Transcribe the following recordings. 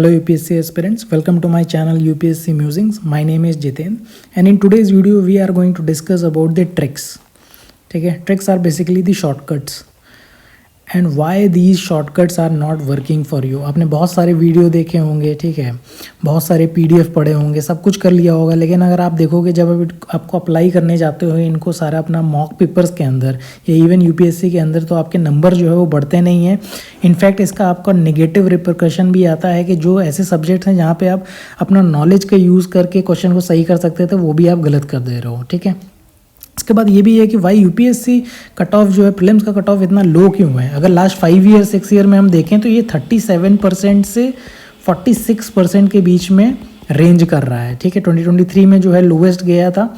Hello UPSC aspirants, welcome to my channel UPSC Musings. My name is Jiten and in today's video we are going to discuss about the tricks. ठीक है, tricks are basically the shortcuts and why these shortcuts are not working for you. आपने बहुत सारे video देखे होंगे, ठीक है, बहुत सारे PDF पढ़े होंगे, सब कुछ कर लिया होगा, लेकिन अगर आप देखोगे जब आपको अप्लाई करने जाते हो इनको सारा अपना मॉक पेपर्स के अंदर या इवन UPSC के अंदर, तो आपके नंबर जो है वो बढ़ते नहीं हैं. इनफैक्ट इसका आपका नेगेटिव रिपरकशन भी आता है कि जो ऐसे सब्जेक्ट्स हैं जहाँ पे आप अपना नॉलेज का यूज़ करके क्वेश्चन को सही कर सकते थे वो भी आप गलत कर दे रहे हो. ठीक है, इसके बाद ये भी है कि वाई UPSC कट ऑफ जो है प्रीलिम्स का कट ऑफ इतना लो क्यों है. अगर लास्ट 5 ईयर 6 ईयर में हम देखें तो ये 37% से 46% के बीच में रेंज कर रहा है. ठीक है, 2023 में जो है लोवेस्ट गया था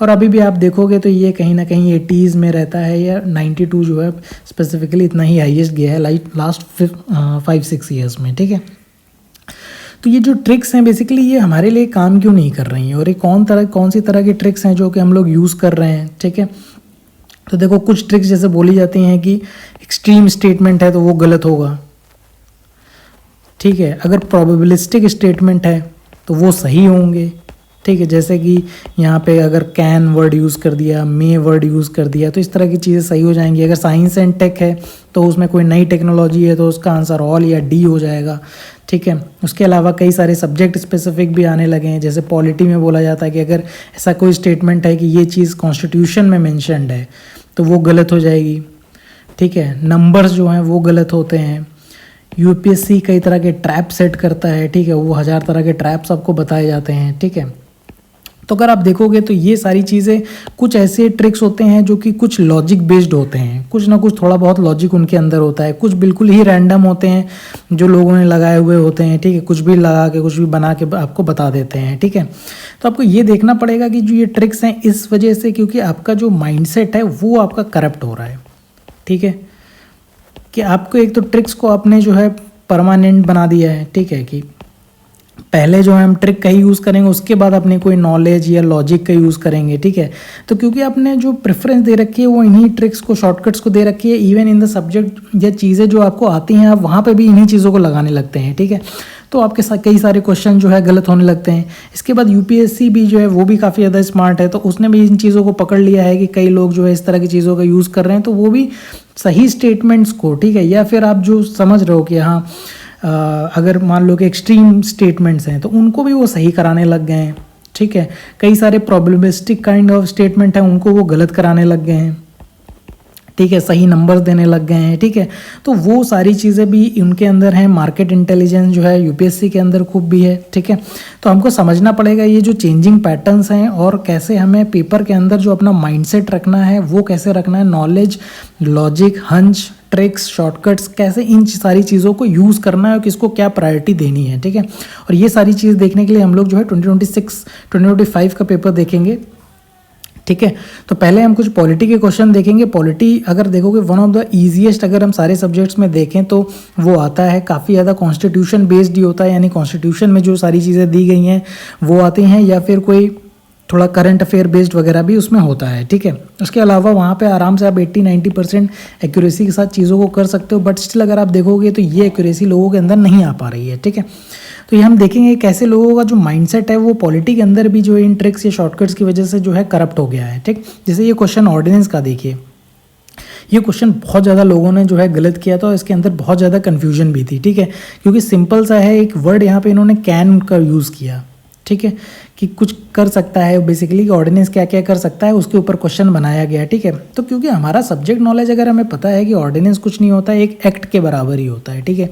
और अभी भी आप देखोगे तो ये कहीं ना कहीं 80s में रहता है या 92 जो है स्पेसिफिकली इतना ही हाईएस्ट गया है लास्ट 5-6 ईयर्स में. ठीक है, तो ये जो ट्रिक्स हैं बेसिकली ये हमारे लिए काम क्यों नहीं कर रही हैं और ये कौन सी तरह की ट्रिक्स हैं जो कि हम लोग यूज़ कर रहे हैं. ठीक है, तो देखो कुछ ट्रिक्स जैसे बोली जाती हैं कि एक्सट्रीम स्टेटमेंट है तो वो गलत होगा. ठीक है, अगर प्रोबेबिलिस्टिक स्टेटमेंट है तो वो सही होंगे. ठीक है, जैसे कि यहाँ पे अगर कैन वर्ड यूज़ कर दिया, मे वर्ड यूज़ कर दिया तो इस तरह की चीज़ें सही हो जाएंगी. अगर साइंस एंड टेक है तो उसमें कोई नई टेक्नोलॉजी है तो उसका आंसर ऑल या डी हो जाएगा. ठीक है, उसके अलावा कई सारे सब्जेक्ट स्पेसिफिक भी आने लगे हैं. जैसे पॉलिटी में बोला जाता है कि अगर ऐसा कोई स्टेटमेंट है कि ये चीज़ कॉन्स्टिट्यूशन में मेंशन्ड है तो वो गलत हो जाएगी. ठीक है, नंबर्स जो हैं वो गलत होते हैं. UPSC कई तरह के ट्रैप सेट करता है. ठीक है, वो 1000 तरह के ट्रैप्स आपको बताए जाते हैं. ठीक है, तो अगर आप देखोगे तो ये सारी चीज़ें कुछ ऐसे ट्रिक्स होते हैं जो कि कुछ लॉजिक बेस्ड होते हैं, कुछ ना कुछ थोड़ा बहुत लॉजिक उनके अंदर होता है, कुछ बिल्कुल ही रैंडम होते हैं जो लोगों ने लगाए हुए होते हैं. ठीक है, कुछ भी लगा के कुछ भी बना के आपको बता देते हैं. ठीक है, तो आपको ये देखना पड़ेगा कि जो ये ट्रिक्स हैं इस वजह से क्योंकि आपका जो माइंडसेट है वो आपका करप्ट हो रहा है. ठीक है, कि आपको एक तो ट्रिक्स को आपने जो है परमानेंट बना दिया है. ठीक है, कि पहले जो है हम ट्रिक का ही यूज़ करेंगे उसके बाद अपने कोई नॉलेज या लॉजिक का यूज़ करेंगे. ठीक है, तो क्योंकि आपने जो प्रेफरेंस दे रखी है वो इन्हीं ट्रिक्स को, शॉर्टकट्स को दे रखी है. इवन इन द सब्जेक्ट या चीज़ें जो आपको आती हैं आप वहाँ पे भी इन्हीं चीज़ों को लगाने लगते हैं. ठीक है, तो आपके साथ कई सारे क्वेश्चन जो है गलत होने लगते हैं. इसके बाद UPSC भी जो है वो भी काफ़ी ज़्यादा स्मार्ट है, तो उसने भी इन चीज़ों को पकड़ लिया है कि कई लोग जो है इस तरह की चीज़ों का यूज़ कर रहे हैं तो वो भी सही स्टेटमेंट्स को, ठीक है, या फिर आप जो समझ रहे हो कि हाँ अगर मान लो कि एक्सट्रीम स्टेटमेंट्स हैं तो उनको भी वो सही कराने लग गए हैं. ठीक है, कई सारे प्रॉब्लमिस्टिक काइंड ऑफ स्टेटमेंट हैं उनको वो गलत कराने लग गए हैं. ठीक है, सही नंबर्स देने लग गए हैं. ठीक है, तो वो सारी चीज़ें भी उनके अंदर हैं. मार्केट इंटेलिजेंस जो है UPSC के अंदर खूब भी है. ठीक है, तो हमको समझना पड़ेगा ये जो चेंजिंग पैटर्न्स हैं और कैसे हमें पेपर के अंदर जो अपना माइंडसेट रखना है वो कैसे रखना है, knowledge, logic, hunch, tricks, shortcuts, कैसे इन सारी चीज़ों को यूज़ करना है और किसको क्या प्रायोरिटी देनी है. ठीक है, और ये सारी चीज़ देखने के लिए हम लोग जो है 2025 का पेपर देखेंगे. ठीक है, तो पहले हम कुछ पॉलिटी के क्वेश्चन देखेंगे. पॉलिटी अगर देखोगे वन ऑफ द ईजीएस्ट अगर हम सारे सब्जेक्ट्स में देखें तो वो आता है काफ़ी ज़्यादा कॉन्स्टिट्यूशन बेस्ड ही होता है, यानी कॉन्स्टिट्यूशन में जो सारी चीज़ें दी गई हैं वो आती हैं, या फिर कोई थोड़ा करंट अफेयर बेस्ड वगैरह भी उसमें होता है. ठीक है, उसके अलावा वहाँ पे आराम से आप 80-90% एक्यूरेसी के साथ चीज़ों को कर सकते हो, बट स्टिल अगर आप देखोगे तो ये एक्यूरेसी लोगों के अंदर नहीं आ पा रही है. ठीक है, तो ये हम देखेंगे कैसे लोगों का जो माइंडसेट है वो पॉलिटी के अंदर भी जो इन ट्रिक्स या शॉर्टकट्स की वजह से जो है करप्ट हो गया है. ठीक, जैसे ये क्वेश्चन ऑर्डिनेंस का देखिए, ये क्वेश्चन बहुत ज़्यादा लोगों ने जो है गलत किया था और इसके अंदर बहुत ज़्यादा कन्फ्यूजन भी थी. ठीक है, क्योंकि सिंपल सा है, एक वर्ड यहाँ पे इन्होंने कैन का यूज़ किया. ठीक है, कि कुछ कर सकता है बेसिकली, कि ऑर्डिनेंस क्या क्या कर सकता है उसके ऊपर क्वेश्चन बनाया गया. ठीक है, तो क्योंकि हमारा सब्जेक्ट नॉलेज अगर हमें पता है कि ऑर्डिनेंस कुछ नहीं होता है, एक एक्ट के बराबर ही होता है. ठीक है,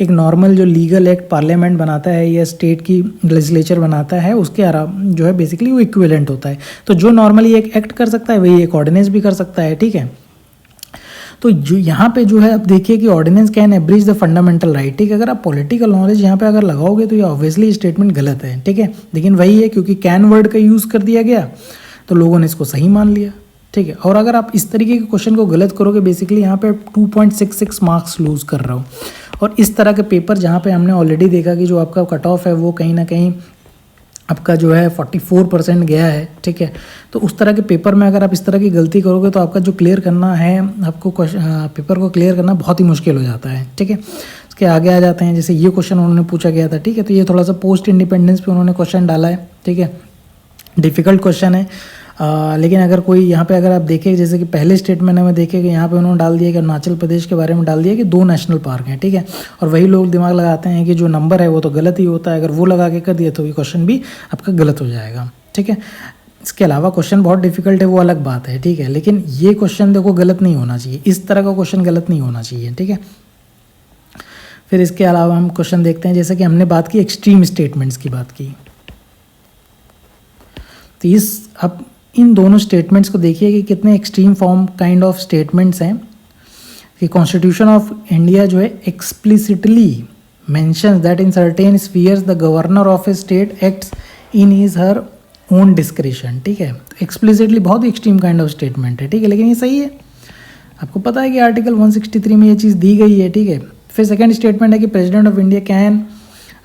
एक नॉर्मल जो लीगल एक्ट पार्लियामेंट बनाता है या स्टेट की लेजिस्लेचर बनाता है उसके जो है बेसिकली वो इक्विवेलेंट होता है. तो जो नॉर्मली एक एक्ट कर सकता है वही एक ऑर्डिनेंस भी कर सकता है. ठीक है, तो जो यहाँ पे जो है आप देखिए कि ordinance can abridge the fundamental right. ठीक है, अगर आप पॉलिटिकल नॉलेज यहाँ पे अगर लगाओगे तो ये ऑब्वियसली स्टेटमेंट गलत है. ठीक है, लेकिन वही है क्योंकि कैन वर्ड का यूज़ कर दिया गया तो लोगों ने इसको सही मान लिया. ठीक है, और अगर आप इस तरीके के क्वेश्चन को गलत करोगे बेसिकली यहाँ पे 2.66 मार्क्स लूज़ कर रहे हो. और इस तरह के पेपर जहाँ पे हमने ऑलरेडी देखा कि जो आपका कट ऑफ है वो कहीं ना कहीं आपका जो है 44% गया है. ठीक है, तो उस तरह के पेपर में अगर आप इस तरह की गलती करोगे तो आपका जो क्लियर करना है, आपको पेपर को क्लियर करना बहुत ही मुश्किल हो जाता है. ठीक है, इसके आगे आ जाते हैं, जैसे ये क्वेश्चन उन्होंने पूछा गया था, ठीक है। तो ये थोड़ा सा पोस्ट इंडिपेंडेंस पे उन्होंने क्वेश्चन डाला है, ठीक है। डिफ़िकल्ट क्वेश्चन है, लेकिन अगर कोई यहाँ पे अगर आप देखें, जैसे कि पहले स्टेटमेंट में देखें कि यहाँ पे उन्होंने डाल दिया कि अरुणाचल प्रदेश के बारे में डाल दिया कि 2 नेशनल पार्क हैं, ठीक है। और वही लोग दिमाग लगाते हैं कि जो नंबर है वो तो गलत ही होता है, अगर वो लगा के कर दिया तो ये क्वेश्चन भी आपका गलत हो जाएगा, ठीक है। इसके अलावा क्वेश्चन बहुत डिफिकल्ट है वो अलग बात है, ठीक है, लेकिन ये क्वेश्चन देखो गलत नहीं होना चाहिए, इस तरह का क्वेश्चन गलत नहीं होना चाहिए, ठीक है। फिर इसके अलावा हम क्वेश्चन देखते हैं, जैसे कि हमने बात की एक्सट्रीम स्टेटमेंट्स की बात की, तो अब इन दोनों स्टेटमेंट्स को देखिए कि कितने extreme form kind of statements हैं कि कॉन्स्टिट्यूशन ऑफ इंडिया जो है explicitly mentions that in certain spheres the governor of a state acts in his her own discretion, ठीक है। एक्सप्लिसिटली बहुत ही एक्सट्रीम काइंड ऑफ स्टेटमेंट है, ठीक है, लेकिन ये सही है। आपको पता है कि आर्टिकल 163 में ये चीज़ दी गई है, ठीक है। फिर सेकंड स्टेटमेंट है कि प्रेसिडेंट ऑफ इंडिया कैन,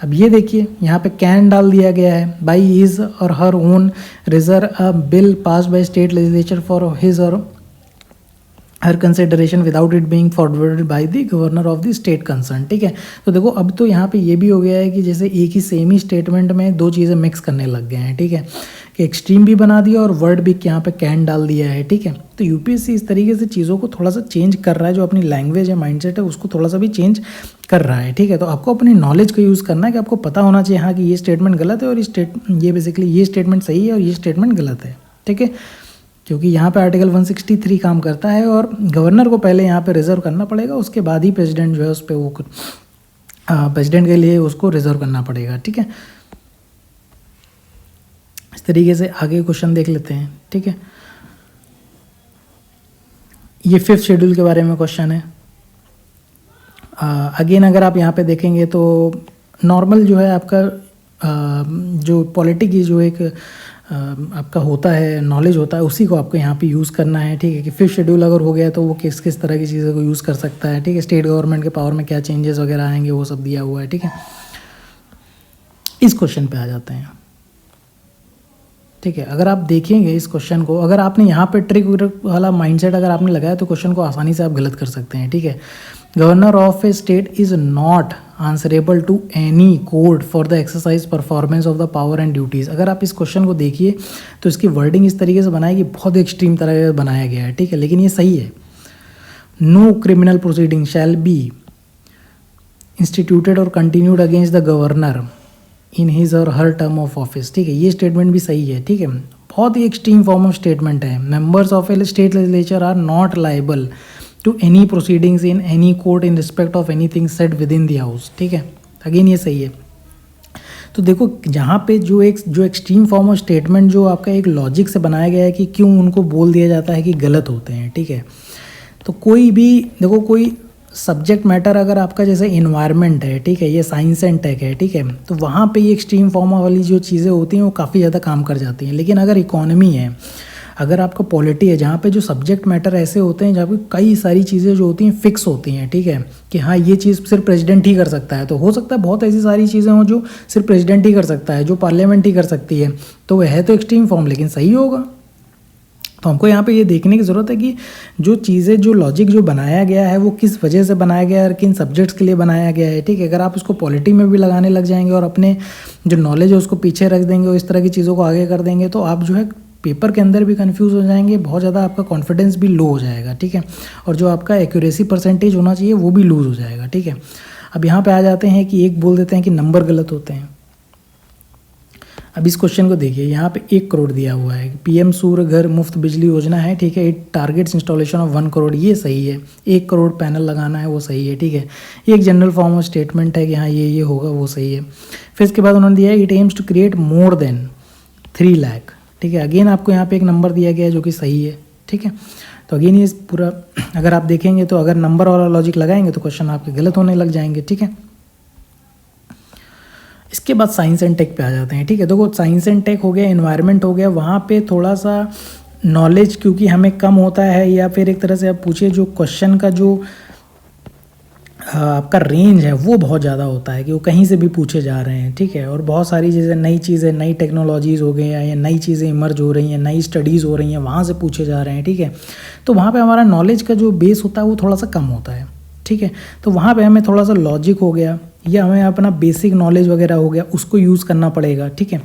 अब ये देखिए यहाँ पे कैन डाल दिया गया है, by his or her own reserve a bill pass by state legislature for his or her consideration without it being forwarded by the governor of the state concern, ठीक है। तो देखो अब तो यहाँ पे ये भी हो गया है कि जैसे एक ही सेम ही स्टेटमेंट में 2 चीज़ें मिक्स करने लग गए हैं, ठीक है, कि एक्सट्रीम भी बना दिया और वर्ड भी यहाँ पे कैन डाल दिया है, ठीक है। तो यूपीएससी इस तरीके से चीज़ों को थोड़ा सा चेंज कर रहा है, जो अपनी लैंग्वेज है, माइंडसेट है, उसको थोड़ा सा भी चेंज कर रहा है, ठीक है। तो आपको अपनी नॉलेज का यूज़ करना है कि आपको पता होना चाहिए हाँ कि ये स्टेटमेंट गलत है और ये बेसिकली ये स्टेटमेंट सही है और ये स्टेटमेंट गलत है, ठीक है। क्योंकि यहाँ पे आर्टिकल 163 काम करता है और गवर्नर को पहले यहाँ पे रिजर्व करना पड़ेगा, उसके बाद ही प्रेसिडेंट जो है उस पर वो प्रेसिडेंट के लिए उसको रिजर्व करना पड़ेगा, ठीक है। इस तरीके से आगे क्वेश्चन देख लेते हैं, ठीक है। ये 5th शेड्यूल के बारे में क्वेश्चन है। अगेन अगर आप यहाँ पे देखेंगे तो नॉर्मल जो है आपका जो पॉलिटिक जो एक आपका होता है, नॉलेज होता है, उसी को आपको यहाँ पे यूज़ करना है, ठीक है। कि 5th शेड्यूल अगर हो गया तो वो किस किस तरह की चीज़ों को यूज़ कर सकता है, ठीक है। स्टेट गवर्नमेंट के पावर में क्या चेंजेस वगैरह आएंगे वो सब दिया हुआ है, ठीक है। इस क्वेश्चन पे आ जाते हैं, ठीक है। अगर आप देखेंगे इस क्वेश्चन को, अगर आपने यहाँ पे ट्रिक वाला माइंडसेट अगर आपने लगाया तो क्वेश्चन को आसानी से आप गलत कर सकते हैं, ठीक है। Governor of a state is not answerable to any court for the exercise performance of the power and duties. अगर आप इस क्वेश्चन को देखिए तो इसकी वर्डिंग इस तरीके से बनाई कि बहुत एक्सट्रीम तरह से बनाया गया है, ठीक है, लेकिन ये सही है। No criminal proceeding shall be instituted or continued against the governor in his or her term of office, ठीक है। ये स्टेटमेंट भी सही है, ठीक है। बहुत ही एक्सट्रीम फॉर्म ऑफ स्टेटमेंट है। Members of a state legislature are not liable to any proceedings in any court in respect of anything said within the house, ठीक है। अगेन ये सही है। तो देखो यहाँ पे जो एक्सट्रीम फॉर्म ऑफ स्टेटमेंट जो आपका एक लॉजिक से बनाया गया है कि क्यों उनको बोल दिया जाता है कि गलत होते हैं, ठीक है। तो कोई भी देखो, कोई सब्जेक्ट मैटर अगर आपका जैसे इन्वायरमेंट है, ठीक है, ये साइंस एंड टेक है, ठीक है, तो वहाँ पे ये एक्सट्रीम फॉर्म वाली जो चीज़ें होती हैं वो काफ़ी ज़्यादा काम कर जाती हैं। लेकिन अगर इकोनॉमी है, अगर आपका पॉलिटी है, जहाँ पे जो सब्जेक्ट मैटर ऐसे होते हैं जहाँ पे कई सारी चीज़ें जो होती हैं फिक्स होती हैं, ठीक है, कि हाँ ये चीज़ सिर्फ प्रेसिडेंट ही कर सकता है, तो हो सकता है बहुत ऐसी सारी चीज़ें हों जो सिर्फ प्रेसिडेंट ही कर सकता है, जो पार्लियामेंट ही कर सकती है, तो वह है तो एक्सट्रीम फॉर्म लेकिन सही होगा। तो हमको यहाँ पे ये देखने की ज़रूरत है कि जो चीज़ें, जो लॉजिक जो बनाया गया है वो किस वजह से बनाया गया है और किन सब्जेक्ट्स के लिए बनाया गया है, ठीक है। अगर आप उसको पॉलिटी में भी लगाने लग जाएंगे और अपने जो नॉलेज है उसको पीछे रख देंगे और इस तरह की चीज़ों को आगे कर देंगे तो आप जो है पेपर के अंदर भी कंफ्यूज हो जाएंगे, बहुत ज़्यादा आपका कॉन्फिडेंस भी लो हो जाएगा, ठीक है, और जो आपका एक्यूरेसी परसेंटेज होना चाहिए वो भी लूज़ हो जाएगा, ठीक है। अब यहाँ पे आ जाते हैं कि एक बोल देते हैं कि नंबर गलत होते हैं। अब इस क्वेश्चन को देखिए, यहाँ पे 1 करोड़ दिया हुआ है, पीएम सूर्य घर मुफ्त बिजली योजना है, ठीक है। It targets installation of 1 crore, ये सही है। 1 करोड़ पैनल लगाना है, वो सही है, ठीक है। ये एक जनरल फॉर्म ऑफ स्टेटमेंट है कि हाँ ये होगा, वो सही है। फिर इसके बाद उन्होंने दिया है it aims to create more than 3 lakh, ठीक है। अगेन आपको यहाँ पे एक नंबर दिया गया है जो कि सही है, ठीक है। तो अगेन ये पूरा अगर आप देखेंगे तो अगर नंबर वाला लॉजिक लगाएंगे तो क्वेश्चन आपके गलत होने लग जाएंगे, ठीक है। इसके बाद साइंस एंड टेक पे आ जाते हैं, ठीक है। देखो साइंस एंड टेक हो गया, एनवायरनमेंट हो गया, वहाँ पे थोड़ा सा नॉलेज क्योंकि हमें कम होता है, या फिर एक तरह से आप पूछिए जो क्वेश्चन का जो आपका रेंज है वो बहुत ज़्यादा होता है कि वो कहीं से भी पूछे जा रहे हैं, ठीक है। और बहुत सारी चीज़ें, नई चीज़ें, नई टेक्नोलॉजीज़ हो गई हैं या नई चीज़ें इमर्ज हो रही हैं, नई स्टडीज़ हो रही हैं, वहाँ से पूछे जा रहे हैं, ठीक है। तो वहाँ पे हमारा नॉलेज का जो बेस होता है वो थोड़ा सा कम होता है, ठीक है। तो वहाँ पे हमें थोड़ा सा लॉजिक हो गया या हमें अपना बेसिक नॉलेज वगैरह हो गया, उसको यूज़ करना पड़ेगा, ठीक है।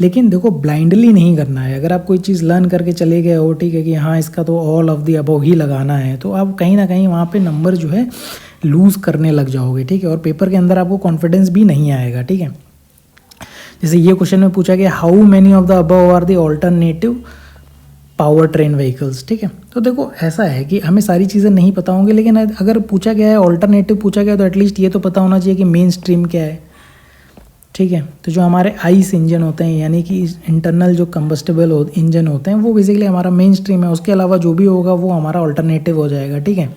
लेकिन देखो ब्लाइंडली नहीं करना है। अगर आप कोई चीज़ लर्न करके चले गए हो, ठीक है, कि हाँ इसका तो ऑल ऑफ द अबव ही लगाना है, तो आप कहीं ना कहीं वहाँ पे नंबर जो है लूज़ करने लग जाओगे, ठीक है। और पेपर के अंदर आपको कॉन्फिडेंस भी नहीं आएगा, ठीक है। जैसे ये क्वेश्चन में पूछा गया how many of the above are the alternative power train vehicles, ठीक है। तो देखो ऐसा है कि हमें सारी चीज़ें नहीं पता होंगी, लेकिन अगर पूछा गया है ऑल्टरनेटिव पूछा गया तो एटलीस्ट ये तो पता होना चाहिए कि मेन स्ट्रीम क्या है, ठीक है। तो जो हमारे आइस इंजन होते हैं यानी कि इंटरनल जो कंबस्टेबल इंजन होते हैं वो बेसिकली हमारा मेन स्ट्रीम है, उसके अलावा जो भी होगा वो हमारा ऑल्टरनेटिव हो जाएगा, ठीक है।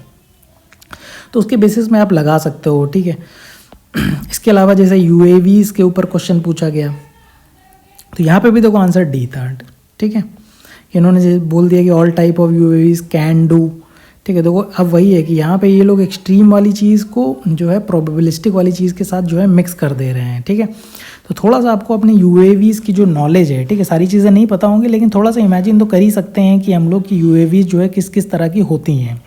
तो उसके बेसिस में आप लगा सकते हो, ठीक है। इसके अलावा जैसे यूएवीज के ऊपर क्वेश्चन पूछा गया तो यहाँ पे भी देखो आंसर डी था, ठीक है। इन्होंने बोल दिया कि all type of UAVs can do, ठीक है। देखो अब वही है कि यहाँ पे ये लोग एक्सट्रीम वाली चीज़ को जो है प्रोबेबिलिस्टिक वाली चीज़ के साथ जो है मिक्स कर दे रहे हैं, ठीक है। तो थोड़ा सा आपको अपने यूएवीज की जो नॉलेज है, ठीक है, सारी चीज़ें नहीं पता होंगी लेकिन थोड़ा सा इमेजिन तो कर ही सकते हैं कि हम लोग की यूएवीज जो है किस किस तरह की होती हैं।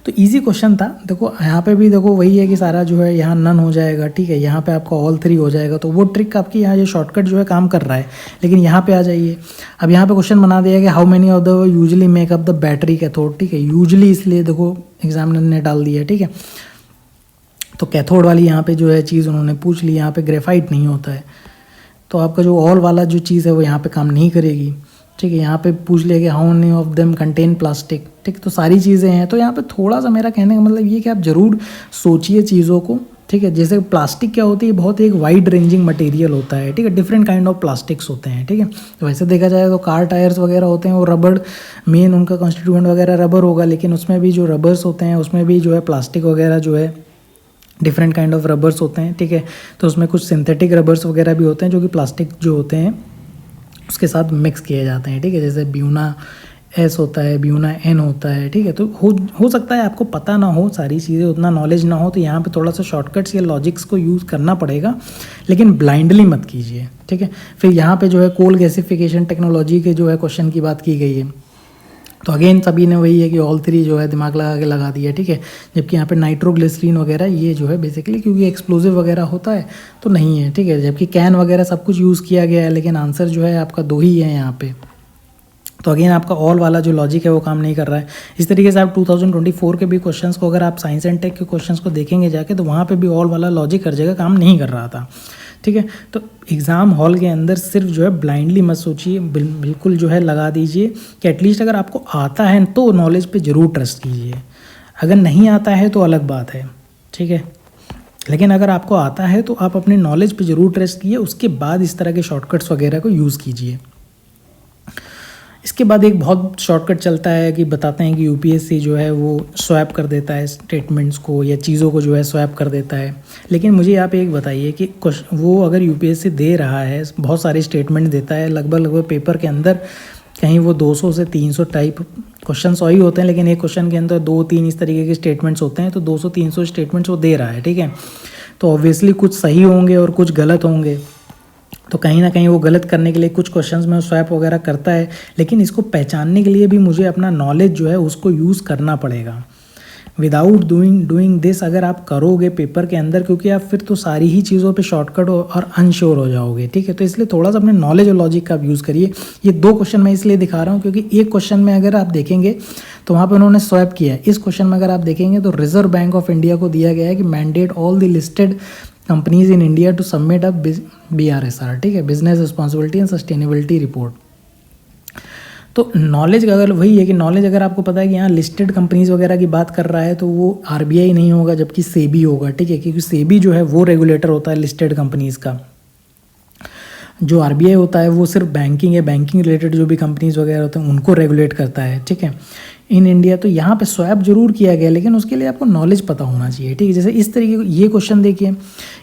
तो इजी क्वेश्चन था। देखो यहाँ पे भी देखो वही है कि सारा जो है यहाँ नन हो जाएगा, ठीक है। यहाँ पे आपका ऑल 3 हो जाएगा, तो वो ट्रिक आपकी यहाँ ये शॉर्टकट जो है काम कर रहा है। लेकिन यहाँ पे आ जाइए, अब यहाँ पे क्वेश्चन बना दिया कि how many of the usually makeup the battery cathode, ठीक है। यूजली इसलिए देखो एग्जामिनर ने डाल दिया, ठीक है। तो कैथोड वाली यहाँ पे जो है चीज़ उन्होंने पूछ ली, यहाँ पे ग्रेफाइट नहीं होता है, तो आपका जो ऑल वाला जो चीज़ है वो यहाँ पे काम नहीं करेगी, ठीक है। यहाँ पे पूछ लिया कि how many of them contain plastic, ठीक। तो सारी चीज़ें हैं, तो यहाँ पे थोड़ा सा मेरा कहने का मतलब ये कि आप ज़रूर सोचिए चीज़ों को, ठीक है। जैसे प्लास्टिक क्या होती है, बहुत एक वाइड रेंजिंग मटेरियल होता है, ठीक है। डिफरेंट काइंड ऑफ प्लास्टिक्स होते हैं, ठीक है। तो वैसे देखा जाए तो कार टायर्स वगैरह होते हैं वो रबड़ मेन उनका कॉन्स्टिट्यूएंट वगैरह रबर होगा, लेकिन उसमें भी जो रबर्स होते हैं उसमें भी जो है प्लास्टिक वगैरह जो है डिफरेंट काइंड ऑफ रबर्स होते हैं, ठीक है। तो उसमें कुछ सिंथेटिक रबर्स वगैरह भी होते हैं जो कि प्लास्टिक जो होते हैं उसके साथ मिक्स किए जाते हैं, ठीक है। जैसे ब्यूना एस होता है, ब्यूना एन होता है, ठीक है। तो हो सकता है आपको पता ना हो सारी चीज़ें, उतना नॉलेज ना हो, तो यहाँ पे थोड़ा सा शॉर्टकट्स या लॉजिक्स को यूज़ करना पड़ेगा, लेकिन ब्लाइंडली मत कीजिए, ठीक है। फिर यहाँ पे जो है कोल गैसिफिकेशन टेक्नोलॉजी के जो है क्वेश्चन की बात की गई है, तो अगेन सभी ने वही है कि ऑल 3 जो है दिमाग लगा के लगा दिया, ठीक है। जबकि यहाँ पे नाइट्रोग्लिसरीन वगैरह ये जो है बेसिकली क्योंकि एक्सप्लोजिव वगैरह होता है तो नहीं है, ठीक है। जबकि कैन वगैरह सब कुछ यूज़ किया गया है, लेकिन आंसर जो है आपका 2 ही है यहाँ पे। तो अगेन आपका ऑल वाला जो लॉजिक है वो काम नहीं कर रहा है। इस तरीके से आप 2024 के भी क्वेश्चंस को अगर आप साइंस एंड टेक के क्वेश्चंस को देखेंगे जाके, तो वहाँ पे भी ऑल वाला लॉजिक हर जगह काम नहीं कर रहा था, ठीक है। तो एग्ज़ाम हॉल के अंदर सिर्फ जो है ब्लाइंडली मत सोचिए, बिल्कुल जो है लगा दीजिए कि एटलीस्ट अगर आपको आता है तो नॉलेज पे ज़रूर ट्रस्ट कीजिए। अगर नहीं आता है तो अलग बात है, ठीक है। लेकिन अगर आपको आता है तो आप अपने नॉलेज पे ज़रूर ट्रस्ट कीजिए, उसके बाद इस तरह के शॉर्टकट्स वगैरह को यूज़ कीजिए। इसके बाद एक बहुत शॉर्टकट चलता है कि बताते हैं कि यूपीएससी जो है वो स्वैप कर देता है स्टेटमेंट्स को या चीज़ों को जो है स्वैप कर देता है। लेकिन मुझे आप एक बताइए कि वो अगर यूपीएससी दे रहा है, बहुत सारे स्टेटमेंट देता है, लगभग पेपर के अंदर कहीं वो 200 से 300 टाइप क्वेश्चन वही होते हैं, लेकिन एक क्वेश्चन के अंदर 2-3 इस तरीके के स्टेटमेंट्स होते हैं, तो 200-300 स्टेटमेंट्स वो दे रहा है, ठीक है। तो ऑब्वियसली कुछ सही होंगे और कुछ गलत होंगे, तो कहीं ना कहीं वो गलत करने के लिए कुछ क्वेश्चंस में स्वैप वगैरह करता है। लेकिन इसको पहचानने के लिए भी मुझे अपना नॉलेज जो है उसको यूज़ करना पड़ेगा। विदाउट डूइंग दिस अगर आप करोगे पेपर के अंदर, क्योंकि आप फिर तो सारी ही चीज़ों पे शॉर्टकट और अनश्योर हो जाओगे, ठीक है। तो इसलिए थोड़ा सा अपने नॉलेज और लॉजिक का आप यूज़ करिए। ये 2 क्वेश्चन मैं इसलिए दिखा रहा हूँ क्योंकि एक क्वेश्चन में अगर आप देखेंगे तो वहाँ पर उन्होंने स्वैप किया है। इस क्वेश्चन में अगर आप देखेंगे तो रिजर्व बैंक ऑफ इंडिया को दिया गया है कि mandate all the listed companies in India to submit a BRSR, ठीक है, business responsibility and sustainability report. तो नॉलेज का अगर वही है कि नॉलेज अगर आपको पता है कि यहाँ लिस्टेड कंपनीज वगैरह की बात कर रहा है तो वो RBI नहीं होगा जबकि सेबी होगा, ठीक है। क्योंकि सेबी जो है वो रेगुलेटर होता है लिस्टेड कंपनीज़ का। जो RBI होता है वो सिर्फ बैंकिंग है, बैंकिंग रिलेटेड जो भी कंपनीज वगैरह होते हैं उनको रेगुलेट करता है, ठीक है, इन इंडिया। तो यहाँ पे स्वैप जरूर किया गया, लेकिन उसके लिए आपको नॉलेज पता होना चाहिए, ठीक है। जैसे इस तरीके ये क्वेश्चन देखिए,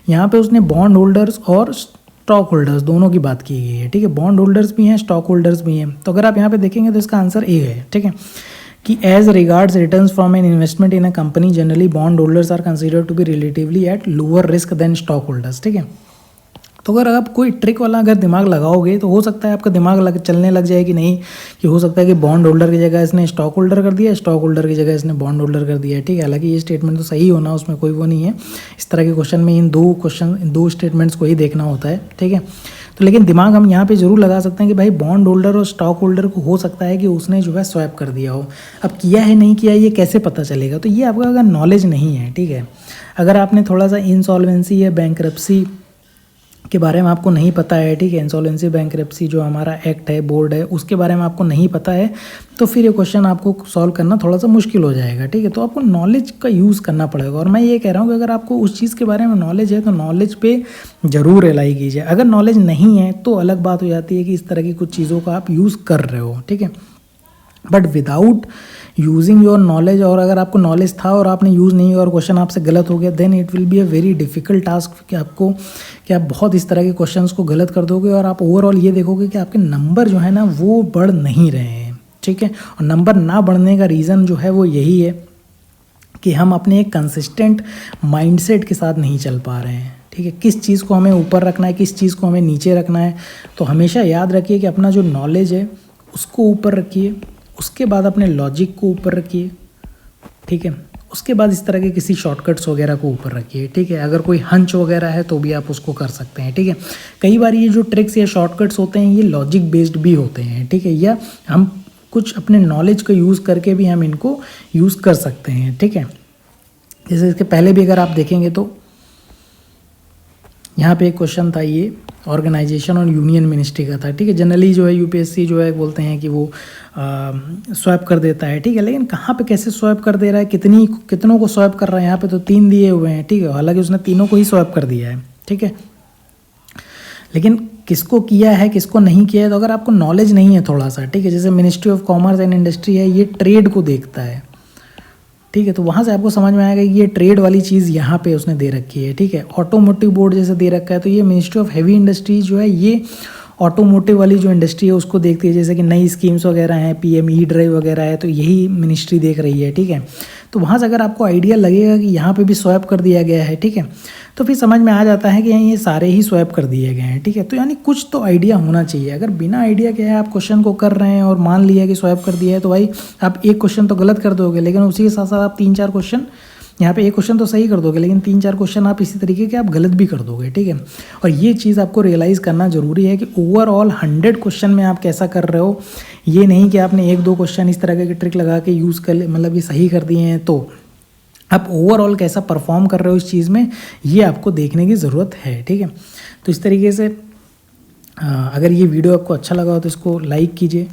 यहाँ पे उसने बॉन्ड होल्डर्स और स्टॉक होल्डर्स दोनों की बात की गई है, ठीक है। बॉन्ड होल्डर्स भी हैं, स्टॉक होल्डर्स भी हैं। तो अगर आप यहाँ पे देखेंगे तो इसका आंसर ए है, ठीक है, कि as regards returns from an investment in a company generally bond holders are considered to be relatively at lower risk than stock holders, ठीक है। तो अगर आप कोई ट्रिक वाला अगर दिमाग लगाओगे तो हो सकता है आपका दिमाग चलने लग जाए कि नहीं, कि हो सकता है कि बॉन्ड होल्डर की जगह इसने स्टॉक होल्डर कर दिया, स्टॉक होल्डर की जगह इसने बॉन्ड होल्डर कर दिया है, ठीक है। हालांकि ये स्टेटमेंट तो सही होना, उसमें कोई वो नहीं है। इस तरह के क्वेश्चन में इन दो स्टेटमेंट्स को ही देखना होता है, ठीक है। तो लेकिन दिमाग हम यहाँ पे जरूर लगा सकते हैं कि भाई बॉन्ड होल्डर और स्टॉक होल्डर को हो सकता है कि उसने जो है स्वैप कर दिया हो। अब किया है नहीं किया ये कैसे पता चलेगा? तो ये आपका अगर नॉलेज नहीं है, ठीक है, अगर आपने थोड़ा सा इंसॉल्वेंसी या बैंकरप्सी के बारे में आपको नहीं पता है, ठीक है, इंसॉल्वेंसी बैंकरप्सी जो हमारा एक्ट है, बोर्ड है, उसके बारे में आपको नहीं पता है, तो फिर ये क्वेश्चन आपको सॉल्व करना थोड़ा सा मुश्किल हो जाएगा, ठीक है। तो आपको नॉलेज का यूज़ करना पड़ेगा। और मैं ये कह रहा हूँ कि अगर आपको उस चीज़ के बारे में नॉलेज है तो नॉलेज पे ज़रूर रिलाई कीजिए। अगर नॉलेज नहीं है तो अलग बात हो जाती है कि इस तरह की कुछ चीज़ों का आप यूज़ कर रहे हो, ठीक है। But without using your knowledge, और अगर आपको नॉलेज था और आपने यूज़ नहीं किया और क्वेश्चन आपसे गलत हो गया, then it will be a very difficult task कि आप बहुत इस तरह के क्वेश्चंस को गलत कर दोगे और आप ओवरऑल ये देखोगे कि आपके नंबर जो है ना वो बढ़ नहीं रहे हैं, ठीक है। और नंबर ना बढ़ने का रीज़न जो है वो यही है कि हम अपने एक कंसिस्टेंट माइंडसेट के साथ नहीं चल पा रहे हैं, ठीक है। किस चीज़ को हमें ऊपर रखना है, किस चीज़ को हमें नीचे रखना है, तो हमेशा याद रखिए कि अपना जो नॉलेज है उसको ऊपर रखिए, उसके बाद अपने लॉजिक को ऊपर रखिए, ठीक है। उसके बाद इस तरह के किसी शॉर्टकट्स वगैरह को ऊपर रखिए, ठीक है। अगर कोई हंच वगैरह है तो भी आप उसको कर सकते हैं, ठीक है। कई बार ये जो ट्रिक्स या शॉर्टकट्स होते हैं ये लॉजिक बेस्ड भी होते हैं, ठीक है, या हम कुछ अपने नॉलेज का यूज़ करके भी हम इनको यूज़ कर सकते हैं, ठीक है। जैसे इसके पहले भी अगर आप देखेंगे तो यहाँ पे एक क्वेश्चन था, ये ऑर्गेनाइजेशन और यूनियन मिनिस्ट्री का था, ठीक है। जनरली जो है यूपीएससी जो है बोलते हैं कि वो स्वैप कर देता है, ठीक है, लेकिन कहाँ पे कैसे स्वैप कर दे रहा है, कितनों को स्वैप कर रहा है? यहाँ पे तो 3 दिए हुए हैं, ठीक है, हालांकि उसने तीनों को ही स्वैप कर दिया है, ठीक है। लेकिन किसको किया है किसको नहीं किया है, तो अगर आपको नॉलेज नहीं है थोड़ा सा, ठीक है, जैसे ministry of commerce and industry है, ये ट्रेड को देखता है, ठीक है, तो वहाँ से आपको समझ में आएगा कि ये ट्रेड वाली चीज़ यहाँ पे उसने दे रखी है, ठीक है। ऑटोमोटिव बोर्ड जैसे दे रखा है, तो ये मिनिस्ट्री ऑफ हैवी इंडस्ट्रीज जो है ये ऑटोमोटिव वाली जो इंडस्ट्री है उसको देखती है, जैसे कि नई स्कीम्स वगैरह हैं, पीएमई ड्राइव वगैरह है, तो यही मिनिस्ट्री देख रही है, ठीक है। तो वहाँ से अगर आपको आइडिया लगेगा कि यहाँ पे भी स्वैप कर दिया गया है, ठीक है, तो फिर समझ में आ जाता है कि ये सारे ही स्वैप कर दिए गए हैं, ठीक है। तो यानी कुछ तो आइडिया होना चाहिए। अगर बिना आइडिया के है आप क्वेश्चन को कर रहे हैं और मान लिया कि स्वैप कर दिया है, तो भाई आप एक क्वेश्चन तो गलत कर दोगे, लेकिन उसी के साथ साथ आप 3-4 क्वेश्चन, यहाँ पे एक क्वेश्चन तो सही कर दोगे लेकिन 3-4 क्वेश्चन आप इसी तरीके के आप गलत भी कर दोगे, ठीक है। और ये चीज़ आपको रियलाइज़ करना ज़रूरी है कि ओवरऑल 100 क्वेश्चन में आप कैसा कर रहे हो। ये नहीं कि आपने 1-2 क्वेश्चन इस तरह के ट्रिक लगा के यूज़ कर, मतलब ये सही कर दिए हैं, तो आप ओवरऑल कैसा परफॉर्म कर रहे हो इस चीज़ में, ये आपको देखने की ज़रूरत है, ठीक है। तो इस तरीके से अगर ये वीडियो आपको अच्छा लगा हो तो इसको लाइक कीजिए,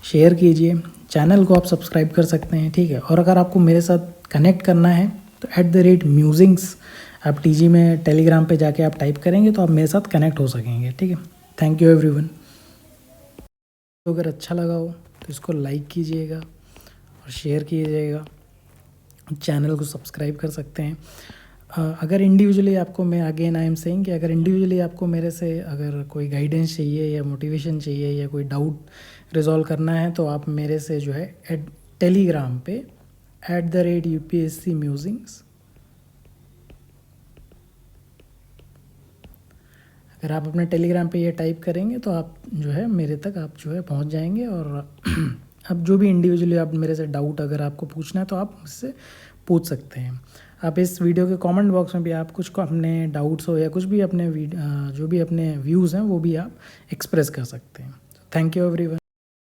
शेयर कीजिए, चैनल को आप सब्सक्राइब कर सकते हैं, ठीक है। और अगर आपको मेरे साथ कनेक्ट करना है तो @musings आप टीजी में टेलीग्राम पे जाके आप टाइप करेंगे तो आप मेरे साथ कनेक्ट हो सकेंगे, ठीक है। Thank you everyone. तो अगर अच्छा लगा हो तो इसको लाइक कीजिएगा और शेयर कीजिएगा, चैनल को सब्सक्राइब कर सकते हैं। अगर इंडिविजुअली आपको, मैं अगेन आई एम सेइंग कि अगर इंडिविजुअली आपको मेरे से अगर कोई गाइडेंस चाहिए या मोटिवेशन चाहिए या कोई डाउट रिजॉल्व करना है तो आप मेरे से जो है टेलीग्राम पे @UPSC Musings, अगर आप अपने टेलीग्राम पे ये टाइप करेंगे तो आप जो है मेरे तक आप जो है पहुंच जाएंगे। और अब जो भी इंडिविजुअली आप मेरे से डाउट अगर आपको पूछना है तो आप मुझसे पूछ सकते हैं। आप इस वीडियो के कमेंट बॉक्स में भी आप कुछ को अपने डाउट्स हो या कुछ भी अपने जो भी अपने व्यूज़ हैं वो भी आप एक्सप्रेस कर सकते हैं। Thank you everyone.